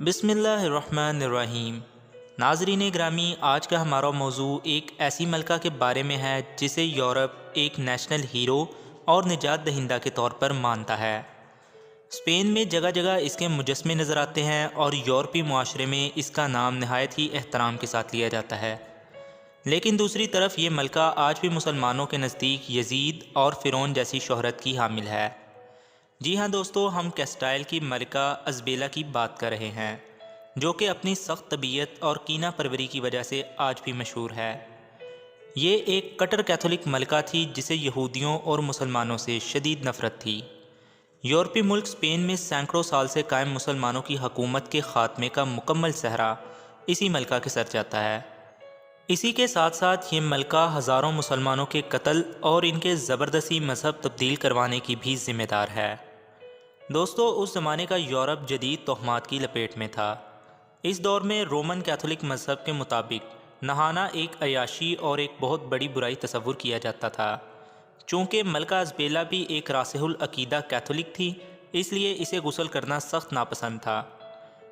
بسم اللہ الرحمن الرحیم۔ ناظرین گرامی، آج کا ہمارا موضوع ایک ایسی ملکہ کے بارے میں ہے جسے یورپ ایک نیشنل ہیرو اور نجات دہندہ کے طور پر مانتا ہے۔ اسپین میں جگہ جگہ اس کے مجسمے نظر آتے ہیں اور یورپی معاشرے میں اس کا نام نہایت ہی احترام کے ساتھ لیا جاتا ہے، لیکن دوسری طرف یہ ملکہ آج بھی مسلمانوں کے نزدیک یزید اور فرعون جیسی شہرت کی حامل ہے۔ جی ہاں دوستو، ہم کیسٹائل کی ملکہ ازبیلا کی بات کر رہے ہیں، جو کہ اپنی سخت طبیعت اور کینہ پروری کی وجہ سے آج بھی مشہور ہے۔ یہ ایک کٹر کیتھولک ملکہ تھی جسے یہودیوں اور مسلمانوں سے شدید نفرت تھی۔ یورپی ملک اسپین میں سینکڑوں سال سے قائم مسلمانوں کی حکومت کے خاتمے کا مکمل صحرا اسی ملکہ کے سر جاتا ہے۔ اسی کے ساتھ ساتھ یہ ملکہ ہزاروں مسلمانوں کے قتل اور ان کے زبردستی مذہب تبدیل کروانے کی بھی ذمہ دار ہے۔ دوستو، اس زمانے کا یورپ جدید توہمات کی لپیٹ میں تھا۔ اس دور میں رومن کیتھولک مذہب کے مطابق نہانا ایک عیاشی اور ایک بہت بڑی برائی تصور کیا جاتا تھا۔ چونکہ ملکہ ازبیلا بھی ایک راسخ العقیدہ کیتھولک تھی، اس لیے اسے غسل کرنا سخت ناپسند تھا۔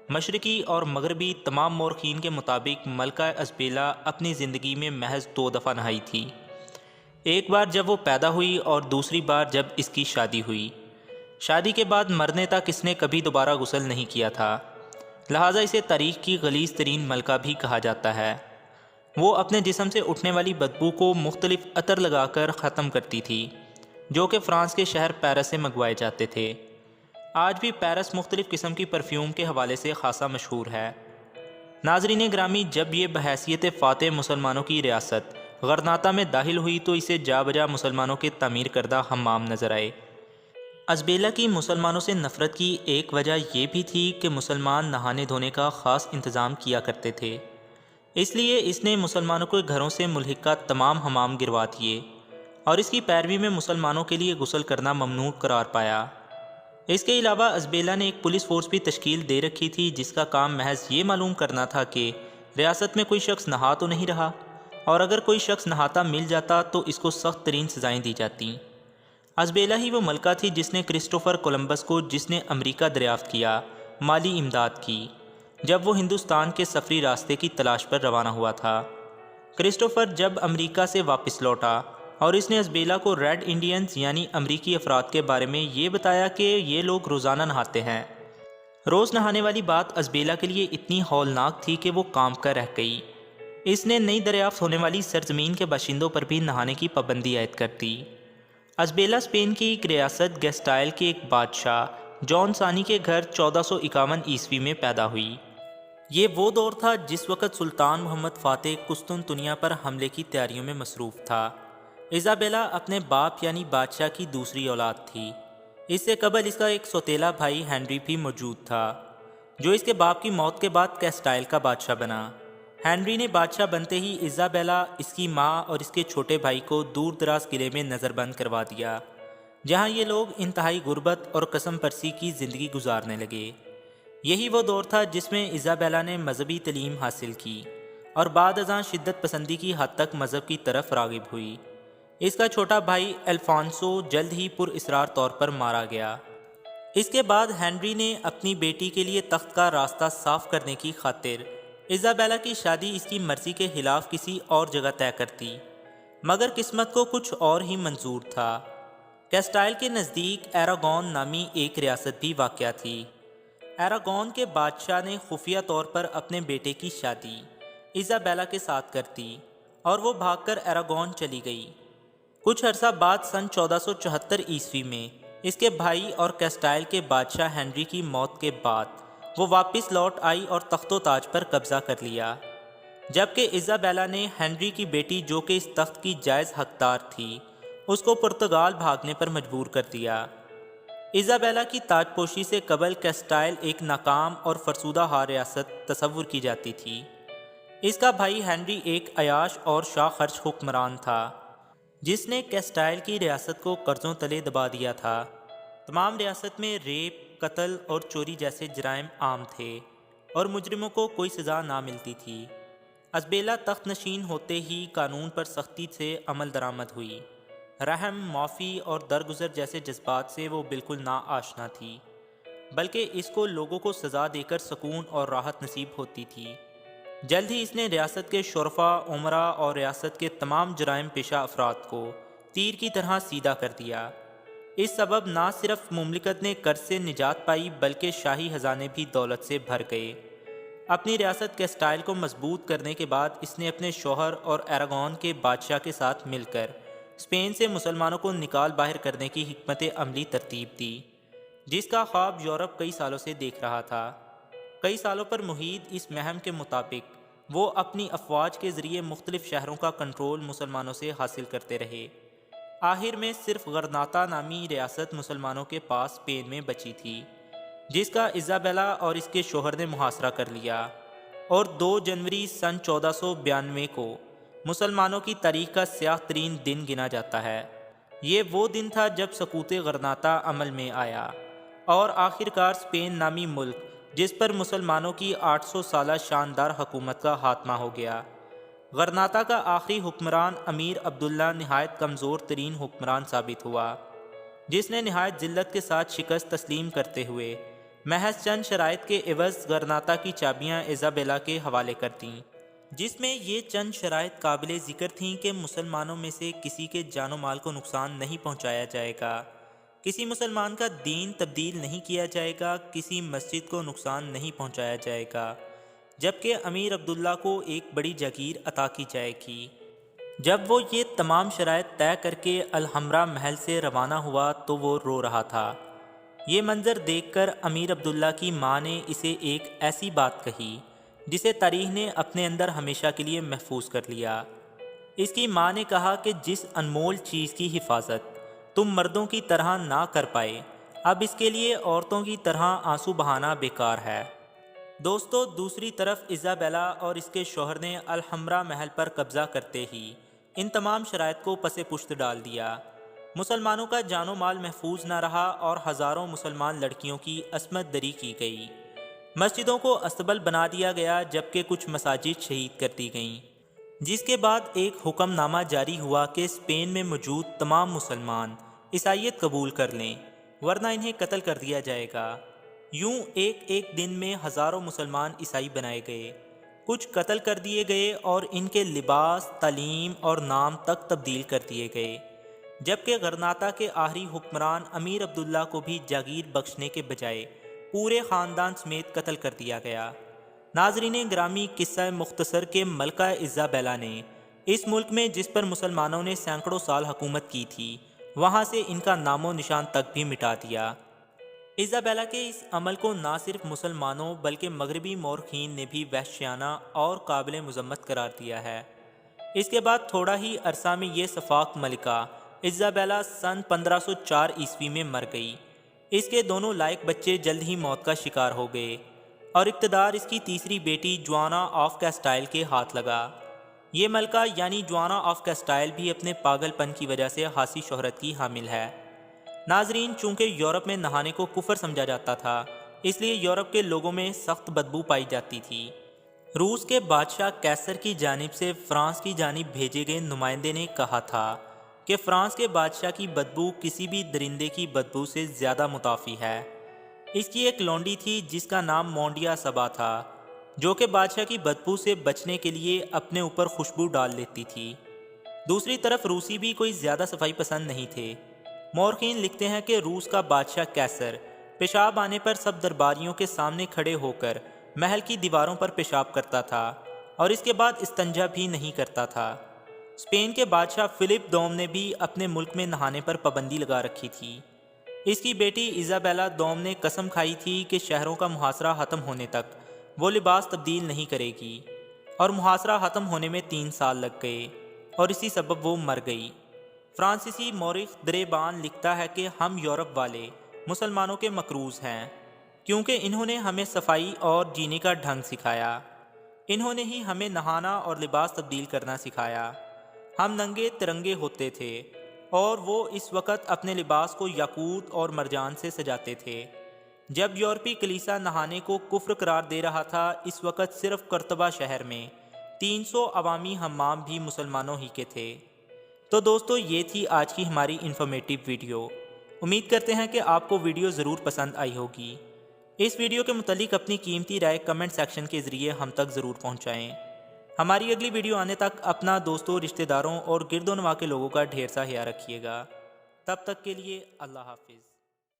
مشرقی اور مغربی تمام مورخین کے مطابق ملکہ ازبیلا اپنی زندگی میں محض 2 دفعہ نہائی تھی، ایک بار جب وہ پیدا ہوئی اور دوسری بار جب اس کی شادی ہوئی۔ شادی کے بعد مرنے تک اس نے کبھی دوبارہ غسل نہیں کیا تھا، لہٰذا اسے تاریخ کی غلیظ ترین ملکہ بھی کہا جاتا ہے۔ وہ اپنے جسم سے اٹھنے والی بدبو کو مختلف عطر لگا کر ختم کرتی تھی، جو کہ فرانس کے شہر پیرس سے منگوائے جاتے تھے۔ آج بھی پیرس مختلف قسم کی پرفیوم کے حوالے سے خاصا مشہور ہے۔ ناظرین گرامی، جب یہ بحیثیت فاتح مسلمانوں کی ریاست غرناطہ میں داخل ہوئی تو اسے جا بجا مسلمانوں کے تعمیر کردہ حمام نظر آئے۔ ازبیلا کی مسلمانوں سے نفرت کی ایک وجہ یہ بھی تھی کہ مسلمان نہانے دھونے کا خاص انتظام کیا کرتے تھے، اس لیے اس نے مسلمانوں کے گھروں سے ملحقہ تمام حمام گروا دیے اور اس کی پیروی میں مسلمانوں کے لیے غسل کرنا ممنوع قرار پایا۔ اس کے علاوہ ازبیلا نے ایک پولیس فورس بھی تشکیل دے رکھی تھی جس کا کام محض یہ معلوم کرنا تھا کہ ریاست میں کوئی شخص نہا تو نہیں رہا، اور اگر کوئی شخص نہاتا مل جاتا تو اس کو سخت ترین سزائیں دی جاتیں۔ ازبیلا ہی وہ ملکہ تھی جس نے کرسٹوفر کولمبس کو، جس نے امریکہ دریافت کیا، مالی امداد کی جب وہ ہندوستان کے سفری راستے کی تلاش پر روانہ ہوا تھا۔ کرسٹوفر جب امریکہ سے واپس لوٹا اور اس نے ازبیلا کو ریڈ انڈینز یعنی امریکی افراد کے بارے میں یہ بتایا کہ یہ لوگ روزانہ نہاتے ہیں۔ روز نہانے والی بات ازبیلا کے لیے اتنی ہولناک تھی کہ وہ کام کر رہ گئی۔ اس نے نئی دریافت ہونے والی سرزمین کے باشندوں پر بھی نہانے کی پابندی عائد کر دی۔ ازبیلا اسپین کی ایک ریاست کیسٹائل کے ایک بادشاہ جان ثانی کے گھر 1451 عیسوی میں پیدا ہوئی۔ یہ وہ دور تھا جس وقت سلطان محمد فاتح قسطنطنیہ پر حملے کی تیاریوں میں مصروف تھا۔ ایزابیلا اپنے باپ یعنی بادشاہ کی دوسری اولاد تھی۔ اس سے قبل اس کا ایک سوتیلا بھائی ہنری بھی موجود تھا، جو اس کے باپ کی موت کے بعد کیسٹائل کا بادشاہ بنا۔ ہنری نے بادشاہ بنتے ہی ایزابیلا، اس کی ماں اور اس کے چھوٹے بھائی کو دور دراز قلعے میں نظر بند کروا دیا، جہاں یہ لوگ انتہائی غربت اور قسم پرسی کی زندگی گزارنے لگے۔ یہی وہ دور تھا جس میں ایزابیلا نے مذہبی تعلیم حاصل کی اور بعد ازاں شدت پسندی کی حد تک مذہب کی طرف راغب ہوئی۔ اس کا چھوٹا بھائی الفانسو جلد ہی پر اصرار طور پر مارا گیا۔ اس کے بعد ہنری نے اپنی بیٹی کے لیے تخت کا راستہ صاف کرنے کی خاطر ایزابیلا کی شادی اس کی مرضی کے خلاف کسی اور جگہ طے کرتی، مگر قسمت کو کچھ اور ہی منظور تھا۔ کیسٹائل کے نزدیک ایراگون نامی ایک ریاست بھی واقع تھی۔ ایراگون کے بادشاہ نے خفیہ طور پر اپنے بیٹے کی شادی ایزابیلا کے ساتھ کر دی اور وہ بھاگ کر ایراگون چلی گئی۔ کچھ عرصہ بعد سن 1474 عیسوی میں اس کے بھائی اور کیسٹائل کے بادشاہ ہنری کی موت کے بعد وہ واپس لوٹ آئی اور تخت و تاج پر قبضہ کر لیا، جبکہ ایزابیلا نے ہنری کی بیٹی، جو کہ اس تخت کی جائز حقدار تھی، اس کو پرتگال بھاگنے پر مجبور کر دیا۔ ایزابیلا کی تاج پوشی سے قبل کیسٹائل ایک ناکام اور فرسودہ ہار ریاست تصور کی جاتی تھی۔ اس کا بھائی ہنری ایک عیاش اور شاہ خرچ حکمران تھا، جس نے کیسٹائل کی ریاست کو قرضوں تلے دبا دیا تھا۔ تمام ریاست میں ریپ، قتل اور چوری جیسے جرائم عام تھے اور مجرموں کو کوئی سزا نہ ملتی تھی۔ ازبیلا تخت نشین ہوتے ہی قانون پر سختی سے عمل درآمد ہوئی۔ رحم، معافی اور درگزر جیسے جذبات سے وہ بالکل نا آشنا تھی۔ بلکہ اس کو لوگوں کو سزا دے کر سکون اور راحت نصیب ہوتی تھی۔ جلد ہی اس نے ریاست کے شرفا، عمرا اور ریاست کے تمام جرائم پیشہ افراد کو تیر کی طرح سیدھا کر دیا۔ اس سبب نہ صرف مملکت نے قرض سے نجات پائی بلکہ شاہی خزانے بھی دولت سے بھر گئے۔ اپنی ریاست کیسٹائل کو مضبوط کرنے کے بعد اس نے اپنے شوہر اور ایراگون کے بادشاہ کے ساتھ مل کر اسپین سے مسلمانوں کو نکال باہر کرنے کی حکمت عملی ترتیب دی، جس کا خواب یورپ کئی سالوں سے دیکھ رہا تھا۔ کئی سالوں پر محیط اس مہم کے مطابق وہ اپنی افواج کے ذریعے مختلف شہروں کا کنٹرول مسلمانوں سے حاصل کرتے رہے۔ آخر میں صرف غرناطہ نامی ریاست مسلمانوں کے پاس اسپین میں بچی تھی، جس کا ایزابیلا اور اس کے شوہر نے محاصرہ کر لیا، اور 2 جنوری سن 1492 کو مسلمانوں کی تاریخ کا سیاہ ترین دن گنا جاتا ہے۔ یہ وہ دن تھا جب سکوت غرناطہ عمل میں آیا اور آخر کار اسپین نامی ملک، جس پر مسلمانوں کی 800 سالہ شاندار حکومت کا خاتمہ ہو گیا۔ غرناطہ کا آخری حکمران امیر عبداللہ نہایت کمزور ترین حکمران ثابت ہوا، جس نے نہایت ذلت کے ساتھ شکست تسلیم کرتے ہوئے محض چند شرائط کے عوض غرناطہ کی چابیاں ایزابیلا کے حوالے کر دیں، جس میں یہ چند شرائط قابل ذکر تھیں کہ مسلمانوں میں سے کسی کے جان و مال کو نقصان نہیں پہنچایا جائے گا، کسی مسلمان کا دین تبدیل نہیں کیا جائے گا، کسی مسجد کو نقصان نہیں پہنچایا جائے گا، جبکہ امیر عبداللہ کو ایک بڑی جاگیر عطا کی جائے گی۔ جب وہ یہ تمام شرائط طے کر کے الحمرا محل سے روانہ ہوا تو وہ رو رہا تھا۔ یہ منظر دیکھ کر امیر عبداللہ کی ماں نے اسے ایک ایسی بات کہی جسے تاریخ نے اپنے اندر ہمیشہ کے لیے محفوظ کر لیا۔ اس کی ماں نے کہا کہ جس انمول چیز کی حفاظت تم مردوں کی طرح نہ کر پائے، اب اس کے لیے عورتوں کی طرح آنسو بہانا بیکار ہے۔ دوستو، دوسری طرف ایزابیلا اور اس کے شوہر نے الحمرا محل پر قبضہ کرتے ہی ان تمام شرائط کو پس پشت ڈال دیا۔ مسلمانوں کا جان و مال محفوظ نہ رہا اور ہزاروں مسلمان لڑکیوں کی عصمت دری کی گئی، مسجدوں کو استبل بنا دیا گیا، جبکہ کچھ مساجد شہید کر دی گئیں، جس کے بعد ایک حکم نامہ جاری ہوا کہ اسپین میں موجود تمام مسلمان عیسائیت قبول کر لیں ورنہ انہیں قتل کر دیا جائے گا۔ یوں ایک ایک دن میں ہزاروں مسلمان عیسائی بنائے گئے، کچھ قتل کر دیے گئے اور ان کے لباس، تعلیم اور نام تک تبدیل کر دیے گئے، جبکہ غرناطہ کے آخری حکمران امیر عبداللہ کو بھی جاگیر بخشنے کے بجائے پورے خاندان سمیت قتل کر دیا گیا۔ ناظرین گرامی، قصہ مختصر کہ ملکہ ایزابیلا نے اس ملک میں جس پر مسلمانوں نے سینکڑوں سال حکومت کی تھی، وہاں سے ان کا نام و نشان تک بھی مٹا دیا۔ ایزابیلا کے اس عمل کو نہ صرف مسلمانوں بلکہ مغربی مورخین نے بھی وحشیانہ اور قابل مذمت قرار دیا ہے۔ اس کے بعد تھوڑا ہی عرصہ میں یہ سفاک ملکہ ایزابیلا سن 1504 عیسوی میں مر گئی۔ اس کے دونوں لائق بچے جلد ہی موت کا شکار ہو گئے اور اقتدار اس کی تیسری بیٹی جوانا آف کیسٹائل کے ہاتھ لگا۔ یہ ملکہ یعنی جوانا آف کیسٹائل بھی اپنے پاگل پن کی وجہ سے خاصی شہرت کی حامل ہے۔ ناظرین، چونکہ یورپ میں نہانے کو کفر سمجھا جاتا تھا، اس لیے یورپ کے لوگوں میں سخت بدبو پائی جاتی تھی۔ روس کے بادشاہ کیسر کی جانب سے فرانس کی جانب بھیجے گئے نمائندے نے کہا تھا کہ فرانس کے بادشاہ کی بدبو کسی بھی درندے کی بدبو سے زیادہ متعفی ہے۔ اس کی ایک لونڈی تھی جس کا نام مونڈیا سبا تھا، جو کہ بادشاہ کی بدبو سے بچنے کے لیے اپنے اوپر خوشبو ڈال لیتی تھی۔ دوسری طرف روسی بھی کوئی زیادہ صفائی پسند نہیں تھے۔ مورخین لکھتے ہیں کہ روس کا بادشاہ کیسر پیشاب آنے پر سب درباریوں کے سامنے کھڑے ہو کر محل کی دیواروں پر پیشاب کرتا تھا اور اس کے بعد استنجا بھی نہیں کرتا تھا۔ اسپین کے بادشاہ فلپ دوم نے بھی اپنے ملک میں نہانے پر پابندی لگا رکھی تھی۔ اس کی بیٹی ایزابیلا دوم نے قسم کھائی تھی کہ شہروں کا محاصرہ ختم ہونے تک وہ لباس تبدیل نہیں کرے گی، اور محاصرہ ختم ہونے میں 3 سال لگ گئے اور اسی سبب وہ مر گئی۔ فرانسیسی مورخ دریبان لکھتا ہے کہ ہم یورپ والے مسلمانوں کے مقروض ہیں، کیونکہ انہوں نے ہمیں صفائی اور جینے کا ڈھنگ سکھایا، انہوں نے ہی ہمیں نہانا اور لباس تبدیل کرنا سکھایا۔ ہم ننگے ترنگے ہوتے تھے اور وہ اس وقت اپنے لباس کو یاقوت اور مرجان سے سجاتے تھے۔ جب یورپی کلیسا نہانے کو کفر قرار دے رہا تھا، اس وقت صرف قرطبہ شہر میں 300 عوامی حمام بھی مسلمانوں ہی کے تھے۔ تو دوستو، یہ تھی آج کی ہماری انفارمیٹیو ویڈیو۔ امید کرتے ہیں کہ آپ کو ویڈیو ضرور پسند آئی ہوگی۔ اس ویڈیو کے متعلق اپنی قیمتی رائے کمنٹ سیکشن کے ذریعے ہم تک ضرور پہنچائیں۔ ہماری اگلی ویڈیو آنے تک اپنا دوستوں، رشتہ داروں اور گرد و نواح کے لوگوں کا ڈھیر سا خیال رکھیے گا۔ تب تک کے لیے اللہ حافظ۔